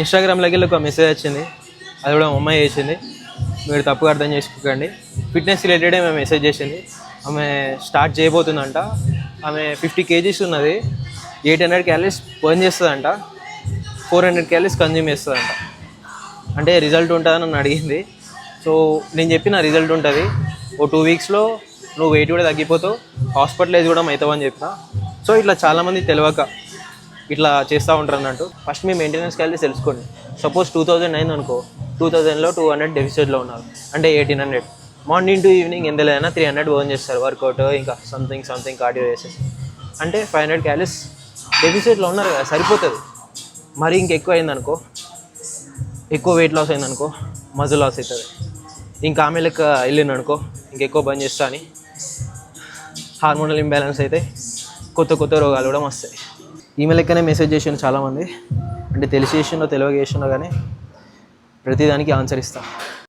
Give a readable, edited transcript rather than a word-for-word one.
ఇన్స్టాగ్రామ్లోకి వెళ్ళి ఒక మెసేజ్ వచ్చింది, అది కూడా మా అమ్మాయి చేసింది. మీరు తప్పుగా అర్థం చేసుకోకండి. ఫిట్నెస్ రిలేటెడే మేము మెసేజ్ చేసింది. ఆమె స్టార్ట్ చేయబోతుందంట. ఆమె 50 kgs ఉన్నది, 800 calories బర్న్ చేస్తుందంట, 400 calories కన్జ్యూమ్ చేస్తుందంట. అంటే రిజల్ట్ ఉంటుందని నన్ను అడిగింది. సో నేను చెప్పిన రిజల్ట్ ఉంటుంది, ఓ 2 weeksలో నువ్వు వెయిట్ కూడా తగ్గిపోతావు, హాస్పిటలైజ్ కూడా అవుతావు అని చెప్పిన. సో ఇట్లా చాలామంది తెలియక ఇట్లా చేస్తూ ఉంటారు అన్నట్టు. ఫస్ట్ మీ మెయింటెనెన్స్ క్యాలరీస్ తెలుసుకోండి. సపోజ్ 2000 అయింది అనుకో, 2000లో 200 డెఫిసిట్లో ఉన్నారు అంటే 1800. మార్నింగ్ టు ఈవినింగ్ ఎంత లేదైనా 300 బర్న్ చేస్తారు వర్కౌట్, ఇంకా సంథింగ్ కార్డియో చేసేసి, అంటే 500 calories డెఫిసిట్లో ఉన్నారు కదా, సరిపోతుంది. మరి ఇంకెక్కువ అయిందనుకో, ఎక్కువ వెయిట్ లాస్ అయిందనుకో, మజిల్ లాస్ అవుతుంది. ఇంకా ఆమె లెక్క వెళ్ళిందనుకో, ఇంకెక్కువ బర్న్ చేస్తా అని హార్మోనల్ ఇంబ్యాలెన్స్ అయితే కొత్త రోగాలు కూడా వస్తాయి. ఈమె లెక్కనే మెసేజ్ చేసిండు చాలామంది, అంటే తెలిసి చేసిండో తెలియక చేసిండో కానీ ప్రతిదానికి ఆన్సర్ ఇస్తాను.